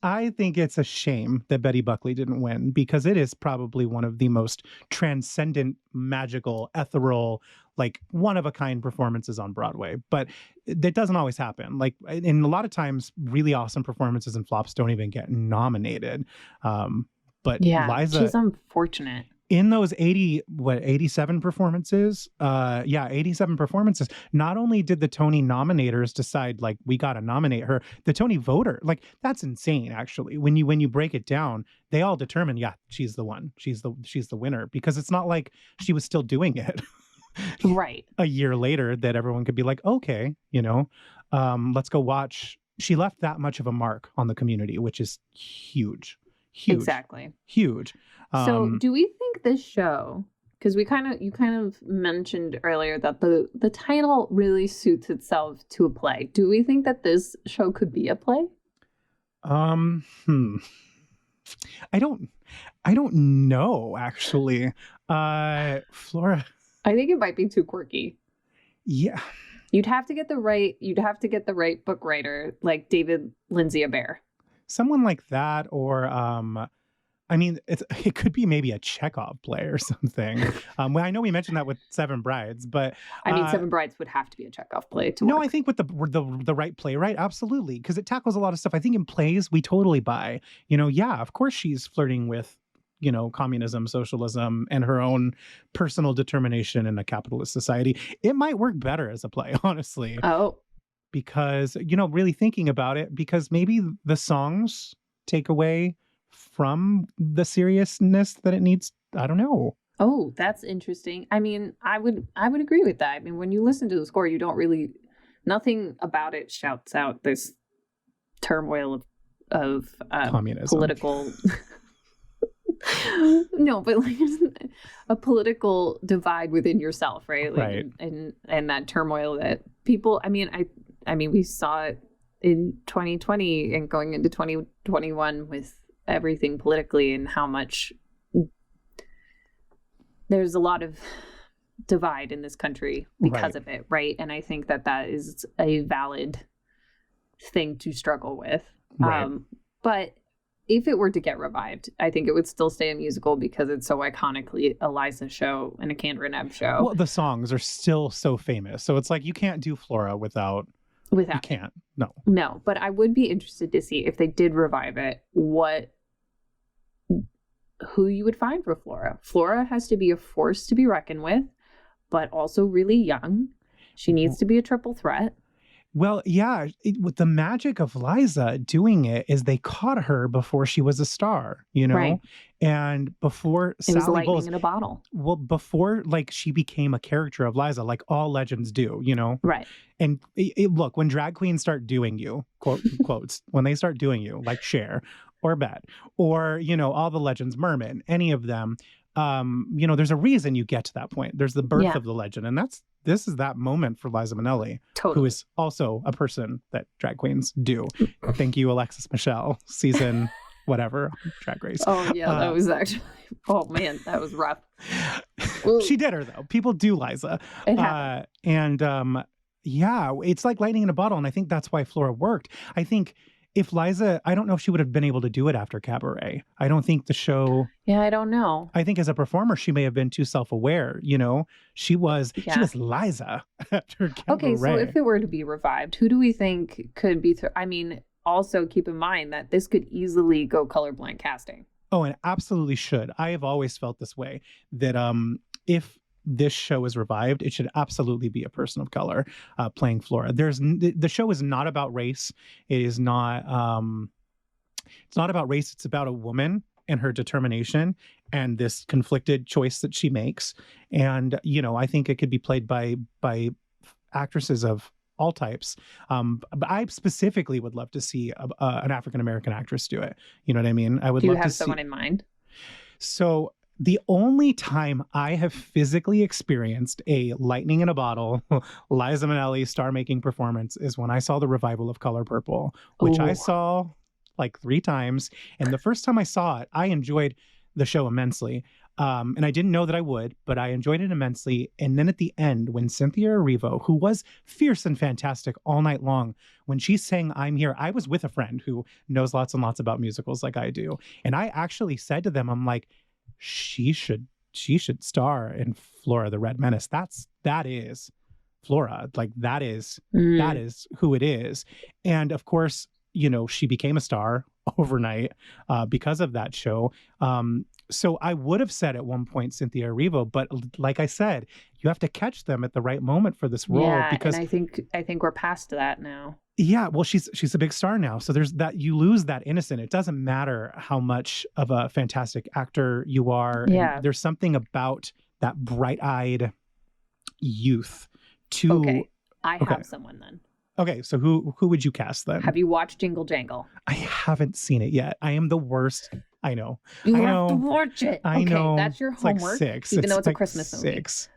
I think it's a shame that Betty Buckley didn't win because it is probably one of the most transcendent, magical, ethereal, like one-of-a-kind performances on Broadway. But that doesn't always happen. Like, and a lot of times, really awesome performances in flops don't even get nominated. But yeah, Liza, she's unfortunate. in those 87 performances, 87 performances, not only did the Tony nominators decide, like, we got to nominate her, the Tony voter, like, that's insane, actually. When you break it down, they all determine, yeah, she's the one. She's the winner, because it's not like she was still doing it Right. a year later that everyone could be like, okay, let's go watch. She left that much of a mark on the community, which is huge. Exactly. Huge. So do we think this show, because you kind of mentioned earlier that the title really suits itself to a play. Do we think that this show could be a play? I don't know, actually. Flora. I think it might be too quirky. Yeah. You'd have to get the right book writer, like David Lindsay Abaire. Someone like that, or it could be maybe a Chekhov play or something. Well, I know we mentioned that with Seven Brides, but Seven Brides would have to be a Chekhov play to no, work. I think with the right playwright, absolutely, because it tackles a lot of stuff. I think in plays we totally buy. Of course she's flirting with communism, socialism, and her own personal determination in a capitalist society. It might work better as a play, honestly. Oh, because really thinking about it, because maybe the songs take away from the seriousness that it needs. I don't know. Oh, that's interesting. I mean, I would agree with that. I mean, when you listen to the score, you don't really, nothing about it shouts out this turmoil of communism, political. No, but like a political divide within yourself, right? Like, right. And that turmoil that people. I mean, we saw it in 2020 and going into 2021 with everything politically, and how much there's a lot of divide in this country because of it, right? And I think that is a valid thing to struggle with. Right. But if it were to get revived, I think it would still stay a musical because it's so iconically a Liza show and a Kander and Ebb show. Well, the songs are still so famous, so it's like you can't do Flora without. You can't. No, but I would be interested to see if they did revive it, who you would find for Flora. Flora has to be a force to be reckoned with, but also really young. She needs to be a triple threat. Well, yeah, with the magic of Liza doing it is they caught her before she was a star, Right. And before It was Sally lightning Bowles, in a bottle. well, before like she became a character of Liza, like all legends do, Right. And look, when drag queens start doing you, quotes, when they start doing you, like Cher or Bet, or all the legends, Merman, any of them, there's a reason you get to that point. There's the birth of the legend, and this is that moment for Liza Minnelli, Totally. who is also a person that drag queens do. Thank you, Alexis Michelle, season whatever, Drag Race. Oh yeah, that was actually. Oh man, that was rough. She did her though. People do Liza, It happened. It's like lightning in a bottle, and I think that's why Flora worked. I think if Liza, I don't know if she would have been able to do it after Cabaret. I don't think the show. Yeah, I don't know. I think as a performer, she may have been too self-aware. She was Liza after Cabaret. Okay, so if it were to be revived, who do we think could be? Also keep in mind that this could easily go colorblind casting. Oh, and absolutely should. I have always felt this way, that if this show is revived, it should absolutely be a person of color playing Flora. The show is not about race. It is not. It's not about race. It's about a woman and her determination and this conflicted choice that she makes. And I think it could be played by actresses of all types. But I specifically would love to see an African-American actress do it. You know what I mean? I would love to see. Do you have someone in mind? So the only time I have physically experienced a lightning in a bottle, Liza Minnelli star-making performance is when I saw the revival of Color Purple, which I saw like 3 times. And the first time I saw it, I enjoyed the show immensely. And I didn't know that I would, but I enjoyed it immensely. And then at the end, when Cynthia Erivo, who was fierce and fantastic all night long, when she sang I'm Here, I was with a friend who knows lots and lots about musicals like I do. And I actually said to them, I'm like, she should star in Flora the Red Menace. That is Flora. Like that is who it is. And of course, she became a star overnight because of that show. So I would have said at one point Cynthia Erivo, but like I said, you have to catch them at the right moment for this role. Yeah, because and I think we're past that now. yeah, well, she's a big star now. So there's that, you lose that innocent. It doesn't matter how much of a fantastic actor you are. Yeah. And there's something about that bright-eyed youth to Okay, I have someone then. Okay, so who would you cast then? Have you watched Jingle Jangle? I haven't seen it yet. I am the worst. I know. You I have know. to watch it. I know. Okay, that's your It's like homework. 6. Even though it's a like Christmas movie. 6.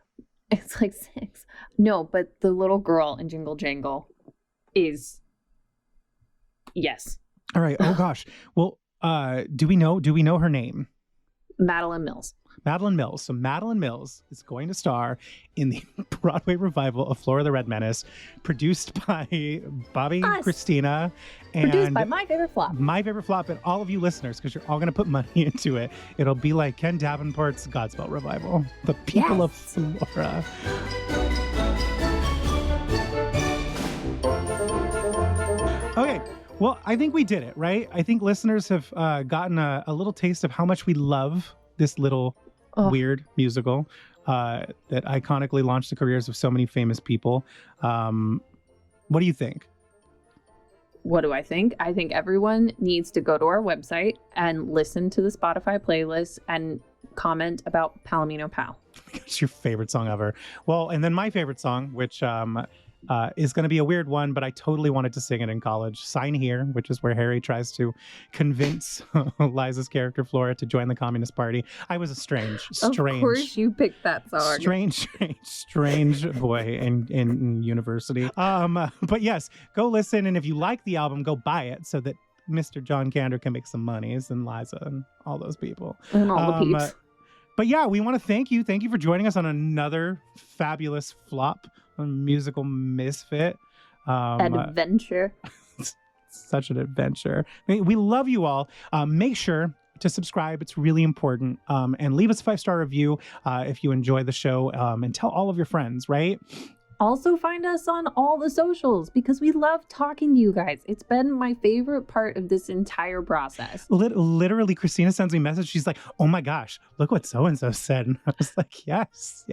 It's like 6. No, but the little girl in Jingle Jangle is yes. All right. Oh gosh. Well, do we know her name? Madeline Mills. Madeline Mills. So Madeline Mills is going to star in the Broadway revival of Flora the Red Menace, produced by Bobby and Kristina, and Produced by My Favorite Flop. My Favorite Flop, and all of you listeners, because you're all going to put money into it. It'll be like Ken Davenport's Godspell revival. The people of Flora. Okay. Well, I think we did it, right? I think listeners have gotten a little taste of how much we love this little weird musical that iconically launched the careers of so many famous people. What do you think? What do I think? I think everyone needs to go to our website and listen to the Spotify playlist and comment about Palomino Pal. It's your favorite song ever. Well, and then my favorite song, which is going to be a weird one, but I totally wanted to sing it in college. Sign Here, which is where Harry tries to convince Liza's character Flora to join the Communist Party. I was a strange. Of course you picked that song. Strange boy in university. But yes, go listen, and if you like the album, go buy it so that Mr. John Kander can make some monies, and Liza and all those people. And all the peeps. But yeah, we want to thank you. Thank you for joining us on another fabulous flop, a musical misfit. Adventure. Such an adventure. I mean, we love you all. Make sure to subscribe. It's really important. And leave us a 5-star review if you enjoy the show, and tell all of your friends, right? Also find us on all the socials because we love talking to you guys. It's been my favorite part of this entire process. Literally, Kristina sends me a message. She's like, oh my gosh, look what so-and-so said. And I was like, yes.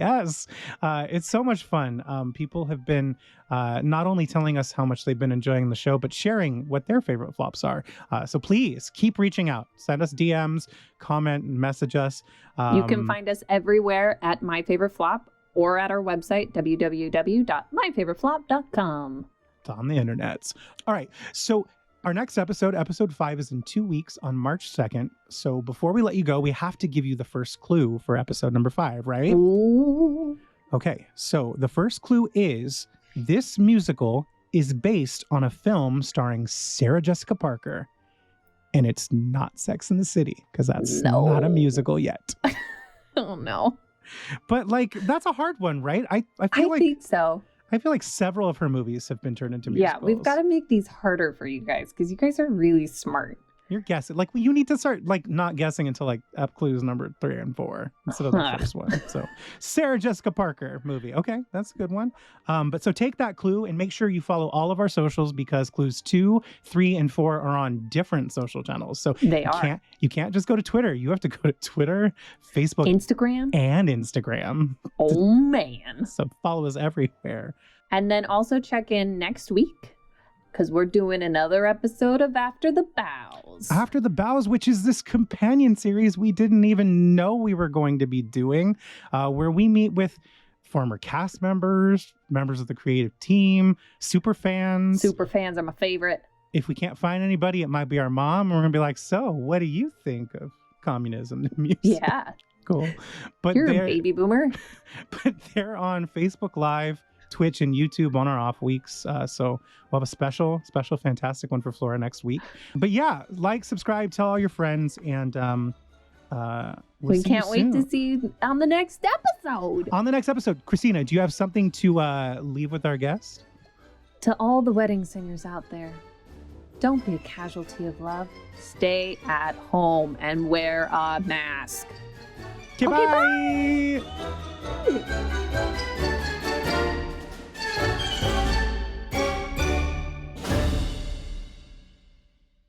It's so much fun. People have been not only telling us how much they've been enjoying the show, but sharing what their favorite flops are. So please keep reaching out. Send us DMs, comment, and message us. You can find us everywhere at My Favorite Flop, or at our website, www.myfavoriteflop.com. It's on the internets. All right. So our next episode 5, is in 2 weeks on March 2nd. So before we let you go, we have to give you the first clue for episode number 5, right? Ooh. Okay. So the first clue is this musical is based on a film starring Sarah Jessica Parker. And it's not Sex and the City, because that's not a musical yet. Oh, no. But like, that's a hard one, right? I think so. I feel like several of her movies have been turned into musicals. Yeah, we've got to make these harder for you guys because you guys are really smart. You're guessing. Like, you need to start like not guessing until like up clues number 3 and 4 instead of the first one. So Sarah Jessica Parker movie. Okay, that's a good one. But so take that clue and make sure you follow all of our socials, because clues 2, 3, and 4 are on different social channels. So you can't just go to Twitter. You have to go to Twitter, Facebook, Instagram. Oh man. So follow us everywhere. And then also check in next week, because we're doing another episode of After the Bows. After the Bows, which is this companion series we didn't even know we were going to be doing, where we meet with former cast members, members of the creative team, super fans. Super fans are my favorite. If we can't find anybody, it might be our mom. We're going to be like, so what do you think of communism and music? Yeah. Cool. But you're a baby boomer. But they're on Facebook Live, Twitch, and YouTube on our off weeks. So we'll have a special, fantastic one for Flora next week. But yeah, like, subscribe, tell all your friends, and we can't wait to see you on the next episode. On the next episode, Kristina, do you have something to leave with our guest? To all the wedding singers out there, don't be a casualty of love. Stay at home and wear a mask. Okay, bye. Bye.